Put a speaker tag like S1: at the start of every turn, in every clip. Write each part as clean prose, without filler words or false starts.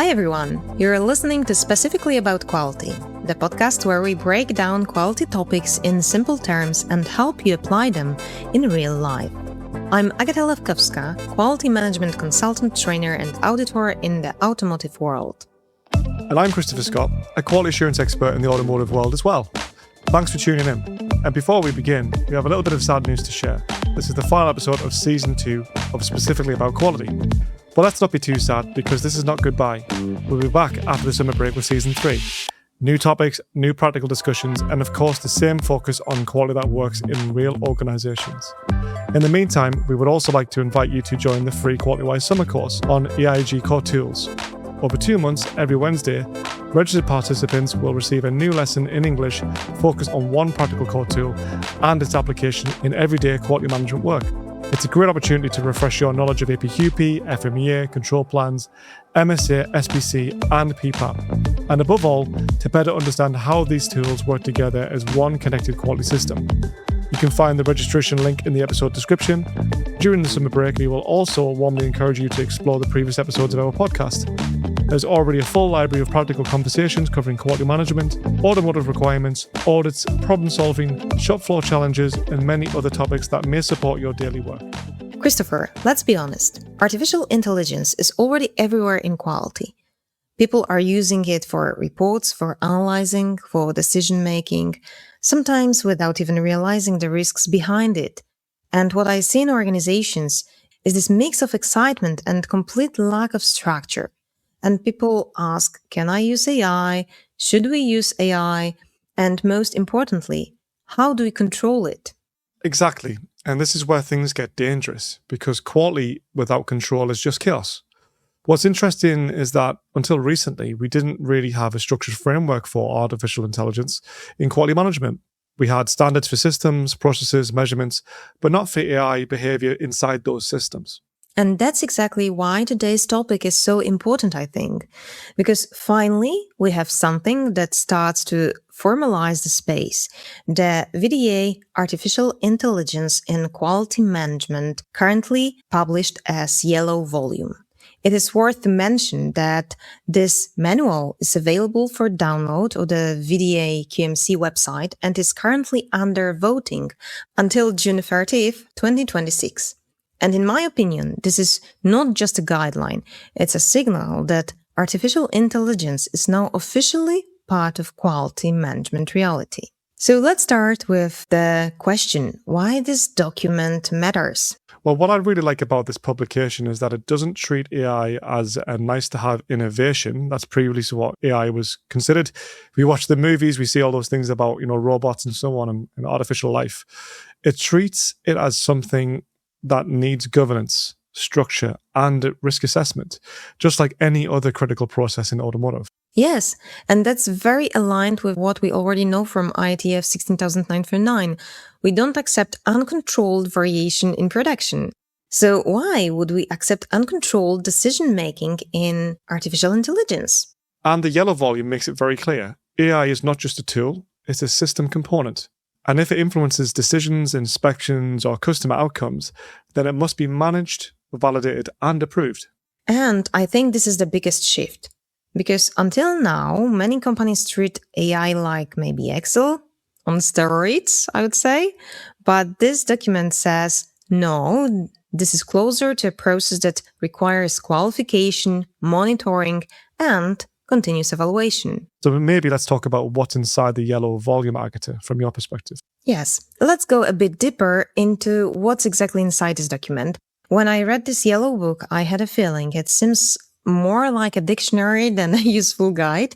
S1: Hi everyone, you're listening to Specifically About Quality, the podcast where we break down quality topics in simple terms and help you apply them in real life. I'm Agata Lewkowska, quality management consultant, trainer and auditor in the automotive world.
S2: And I'm Christopher Scott, a quality assurance expert in the automotive world as well. Thanks for tuning in. And before we begin, we have a little bit of sad news to share. This is the final episode of Season 2 of Specifically About Quality. But let's not be too sad, because this is not goodbye. We'll be back after the summer break with Season 3. New topics, new practical discussions, and of course the same focus on quality that works in real organisations. In the meantime, we would also like to invite you to join the free Qualitywise summer course on AIG core tools. Over 2 months, every Wednesday, registered participants will receive a new lesson in English focused on one practical core tool and its application in everyday quality management work. It's a great opportunity to refresh your knowledge of APQP, FMEA, control plans, MSA, SPC, and PPAP. And above all, to better understand how these tools work together as one connected quality system. You can find the registration link in the episode description. During the summer break, we will also warmly encourage you to explore the previous episodes of our podcast. There's already a full library of practical conversations covering quality management, automotive requirements, audits, problem solving, shop floor challenges, and many other topics that may support your daily work.
S1: Christopher, let's be honest. Artificial intelligence is already everywhere in quality. People are using it for reports, for analyzing, for decision-making, sometimes without even realizing the risks behind it. And what I see in organizations is this mix of excitement and complete lack of structure. And people ask, can I use AI? Should we use AI? And most importantly, how do we control it?
S2: Exactly. And this is where things get dangerous, because quality without control is just chaos. What's interesting is that until recently, we didn't really have a structured framework for artificial intelligence in quality management. We had standards for systems, processes, measurements, but not for AI behavior inside those systems.
S1: And that's exactly why today's topic is so important, I think, because finally we have something that starts to formalize the space. The VDA, Artificial Intelligence in Quality Management, currently published as yellow volume. It is worth to mention that this manual is available for download on the VDA QMC website and is currently under voting until June 30th, 2026. And in my opinion, this is not just a guideline. It's a signal that artificial intelligence is now officially part of quality management reality. So let's start with the question, why this document matters.
S2: Well, what I really like about this publication is that it doesn't treat AI as a nice-to-have innovation. That's previously what AI was considered. We watch the movies, we see all those things about, robots and so on and artificial life. It treats it as something that needs governance, structure, and risk assessment, just like any other critical process in automotive.
S1: Yes, and that's very aligned with what we already know from IATF 16949. We don't accept uncontrolled variation in production. So why would we accept uncontrolled decision-making in artificial intelligence?
S2: And the yellow volume makes it very clear. AI is not just a tool, it's a system component. And if it influences decisions, inspections, or customer outcomes, then it must be managed, validated, and approved.
S1: And I think this is the biggest shift. Because until now, many companies treat AI like maybe Excel, on steroids, I would say. But this document says, no, this is closer to a process that requires qualification, monitoring, and continuous evaluation.
S2: So maybe let's talk about what's inside the yellow volume, Agata, from your perspective.
S1: Yes, let's go a bit deeper into what's exactly inside this document. When I read this yellow book, I had a feeling it seems more like a dictionary than a useful guide.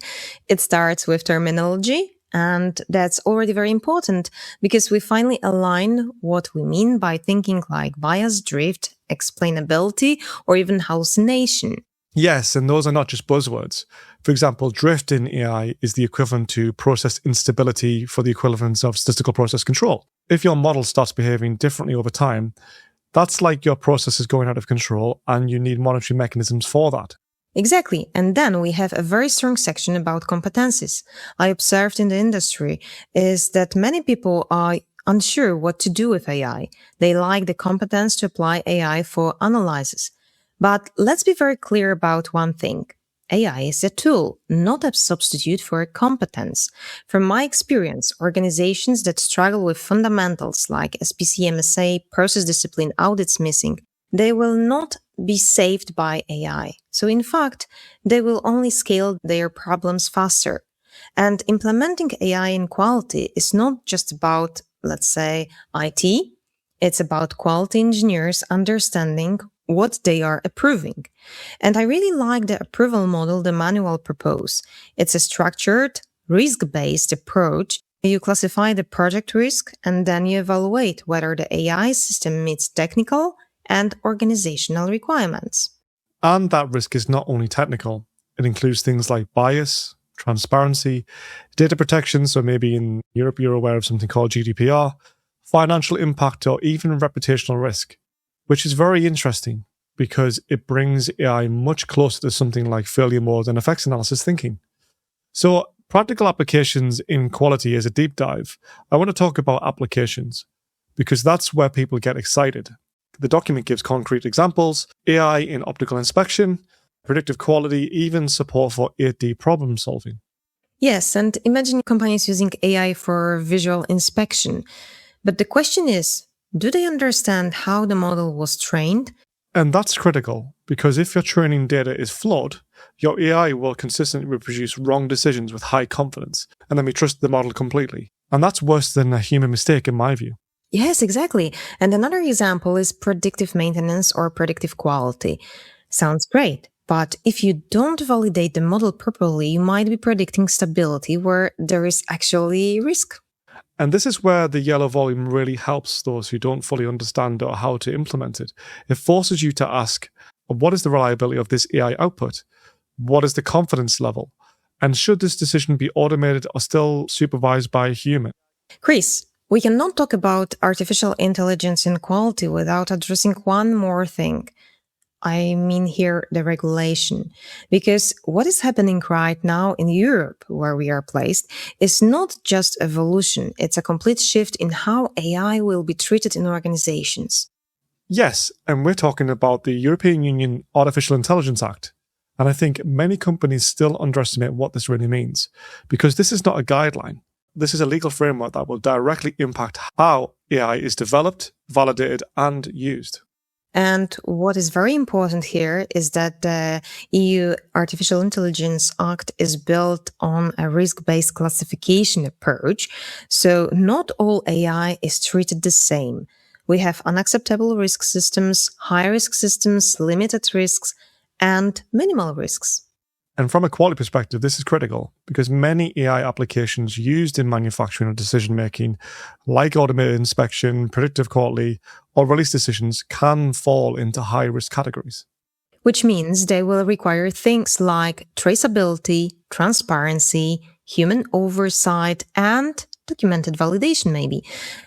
S1: It starts with terminology, and that's already very important because we finally align what we mean by thinking like bias, drift, explainability, or even hallucination.
S2: Yes, and those are not just buzzwords. For example, drift in AI is the equivalent to process instability for the equivalence of statistical process control. If your model starts behaving differently over time, that's like your process is going out of control and you need monitoring mechanisms for that.
S1: Exactly. And then we have a very strong section about competencies. I observed in the industry is that many people are unsure what to do with AI. They like the competence to apply AI for analysis. But let's be very clear about one thing. AI is a tool, not a substitute for a competence. From my experience, organizations that struggle with fundamentals like SPC, MSA, process discipline, audits missing, they will not be saved by AI. So in fact, they will only scale their problems faster. And implementing AI in quality is not just about, let's say, IT. It's about quality engineers understanding what they are approving. And I really like the approval model the manual proposed. It's a structured, risk-based approach. You classify the project risk and then you evaluate whether the AI system meets technical and organizational requirements.
S2: And that risk is not only technical, it includes things like bias, transparency, data protection, so maybe in Europe you're aware of something called GDPR, financial impact, or even reputational risk, which is very interesting because it brings AI much closer to something like failure mode and effects analysis thinking. So practical applications in quality is a deep dive. I want to talk about applications because that's where people get excited. The document gives concrete examples, AI in optical inspection, predictive quality, even support for 8D problem solving.
S1: Yes, and imagine companies using AI for visual inspection. But the question is, do they understand how the model was trained?
S2: And that's critical, because if your training data is flawed, your AI will consistently reproduce wrong decisions with high confidence, and then we trust the model completely. And that's worse than a human mistake in my view.
S1: Yes, exactly. And another example is predictive maintenance or predictive quality. Sounds great. But if you don't validate the model properly, you might be predicting stability where there is actually risk.
S2: And this is where the yellow volume really helps those who don't fully understand or how to implement it. It forces you to ask, what is the reliability of this AI output? What is the confidence level? And should this decision be automated or still supervised by a human?
S1: Chris, we cannot talk about artificial intelligence in quality without addressing one more thing. I mean here the regulation. Because what is happening right now in Europe, where we are placed, is not just evolution. It's a complete shift in how AI will be treated in organizations.
S2: Yes, and we're talking about the European Union Artificial Intelligence Act. And I think many companies still underestimate what this really means, because this is not a guideline. This is a legal framework that will directly impact how AI is developed, validated, and used.
S1: And what is very important here is that the EU Artificial Intelligence Act is built on a risk-based classification approach. So not all AI is treated the same. We have unacceptable risk systems, high-risk systems, limited risks, and minimal risks.
S2: And from a quality perspective, this is critical because many AI applications used in manufacturing and decision-making, like automated inspection, predictive quality, or release decisions, can fall into high-risk categories.
S1: Which means they will require things like traceability, transparency, human oversight, and documented validation maybe.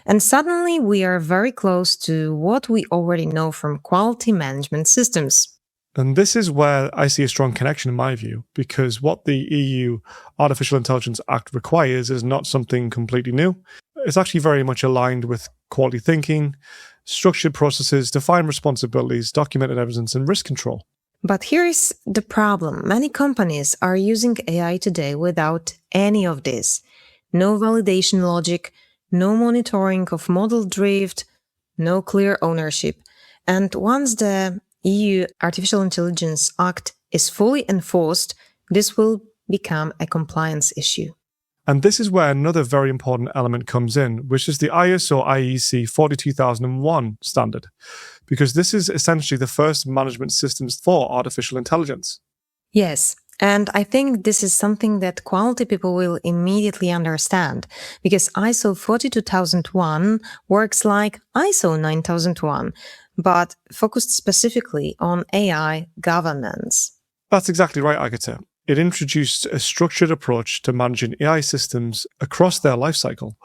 S1: And suddenly we are very close to what we already know from quality management systems.
S2: And this is where I see a strong connection in my view, because what the EU Artificial Intelligence Act requires is not something completely new. It's actually very much aligned with quality thinking, structured processes, defined responsibilities, documented evidence, and risk control.
S1: But here's the problem. Many companies are using AI today without any of this. No validation logic, no monitoring of model drift, no clear ownership. And once the EU Artificial Intelligence Act is fully enforced, this will become a compliance issue.
S2: And this is where another very important element comes in, which is the ISO IEC 42001 standard, because this is essentially the first management systems for artificial intelligence.
S1: Yes, and I think this is something that quality people will immediately understand, because ISO 42001 works like ISO 9001, but focused specifically on AI governance.
S2: That's exactly right, Agata. It introduced a structured approach to managing AI systems across their lifecycle.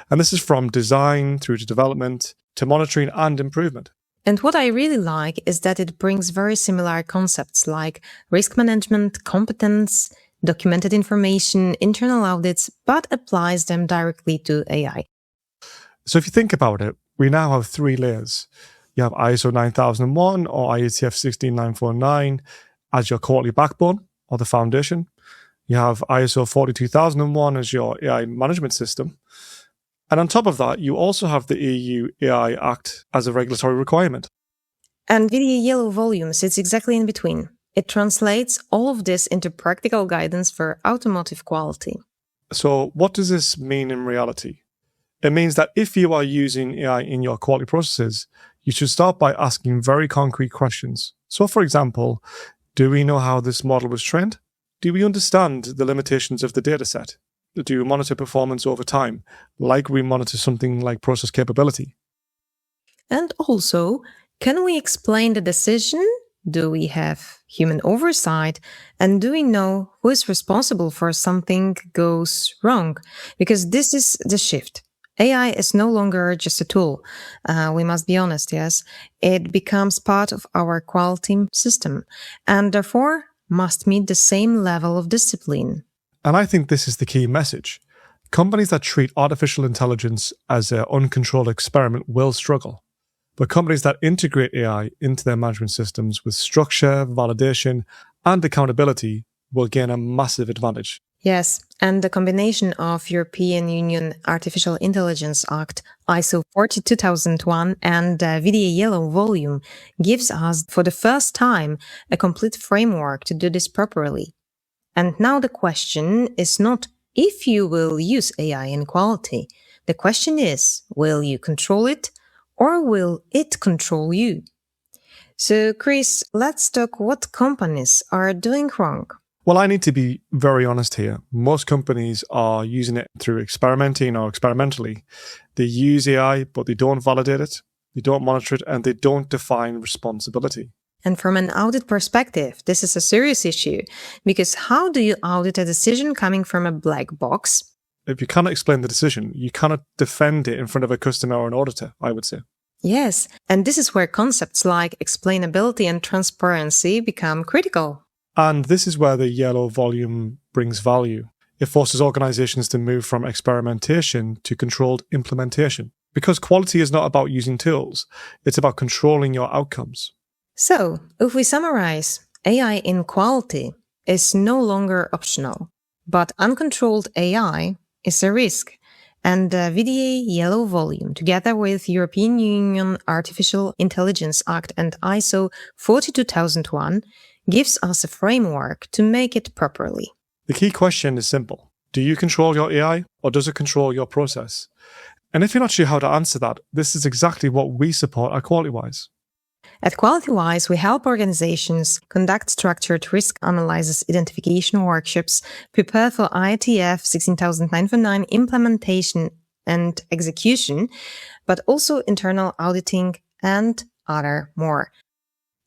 S2: And this is from design through to development to monitoring and improvement.
S1: And what I really like is that it brings very similar concepts like risk management, competence, documented information, internal audits, but applies them directly to AI.
S2: So if you think about it, we now have 3 layers. You have ISO 9001 or IATF 16949 as your quality backbone. or the foundation. You have ISO 42001 as your AI management system. And on top of that, you also have the EU AI Act as a regulatory requirement.
S1: And VDA Yellow Volume sits exactly in between. It translates all of this into practical guidance for automotive quality.
S2: So what does this mean in reality? It means that if you are using AI in your quality processes, you should start by asking very concrete questions. So for example, do we know how this model was trained? Do we understand the limitations of the dataset? Do we monitor performance over time, like we monitor something like process capability?
S1: And also, can we explain the decision? Do we have human oversight? And do we know who is responsible for something goes wrong? Because this is the shift. AI is no longer just a tool. We must be honest, yes. It becomes part of our quality system and therefore must meet the same level of discipline.
S2: And I think this is the key message. Companies that treat artificial intelligence as an uncontrolled experiment will struggle. But companies that integrate AI into their management systems with structure, validation, and accountability will gain a massive advantage.
S1: Yes, and the combination of European Union Artificial Intelligence Act, ISO 42001, and VDA Yellow Volume gives us, for the first time, a complete framework to do this properly. And now the question is not if you will use AI in quality. The question is, will you control it or will it control you? So, Chris, let's talk what companies are doing wrong.
S2: Well, I need to be very honest here. Most companies are using it through experimenting or experimentally. They use AI, but they don't validate it, they don't monitor it, and they don't define responsibility.
S1: And from an audit perspective, this is a serious issue, because how do you audit a decision coming from a black box?
S2: If you cannot explain the decision, you cannot defend it in front of a customer or an auditor, I would say.
S1: Yes, and this is where concepts like explainability and transparency become critical.
S2: And this is where the Yellow Volume brings value. It forces organizations to move from experimentation to controlled implementation. Because quality is not about using tools, it's about controlling your outcomes.
S1: So, if we summarize, AI in quality is no longer optional, but uncontrolled AI is a risk. And the VDA Yellow Volume, together with European Union Artificial Intelligence Act and ISO 42001, gives us a framework to make it properly.
S2: The key question is simple. Do you control your AI or does it control your process? And if you're not sure how to answer that, this is exactly what we support at Qualitywise.
S1: At Qualitywise, we help organizations conduct structured risk analysis identification workshops, prepare for IATF 16949 implementation and execution, but also internal auditing and other more.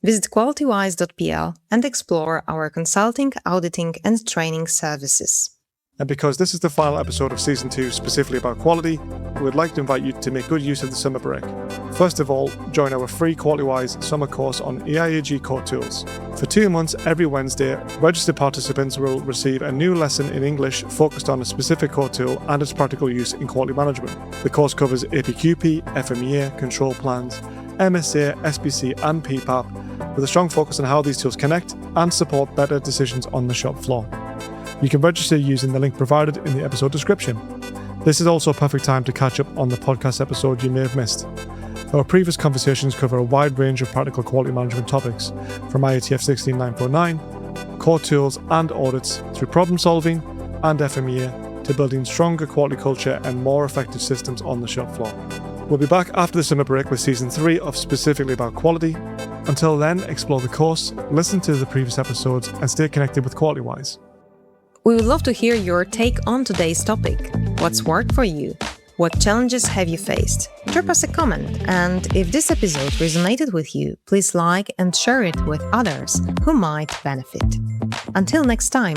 S1: Visit qualitywise.pl and explore our consulting, auditing, and training services.
S2: And because this is the final episode of Season 2 specifically about quality, we would like to invite you to make good use of the summer break. First of all, join our free Qualitywise summer course on AIAG core tools. For 2 months, every Wednesday, registered participants will receive a new lesson in English focused on a specific core tool and its practical use in quality management. The course covers APQP, FMEA, control plans, MSA, SPC, and PPAP, with a strong focus on how these tools connect and support better decisions on the shop floor. You can register using the link provided in the episode description. This is also a perfect time to catch up on the podcast episode you may have missed. Our previous conversations cover a wide range of practical quality management topics, from IATF 16949, core tools and audits, through problem solving and FMEA, to building stronger quality culture and more effective systems on the shop floor. We'll be back after the summer break with Season 3 of Specifically About Quality. Until then, explore the course, listen to the previous episodes, and stay connected with Qualitywise.
S1: We would love to hear your take on today's topic. What's worked for you? What challenges have you faced? Drop us a comment, and if this episode resonated with you, please like and share it with others who might benefit. Until next time.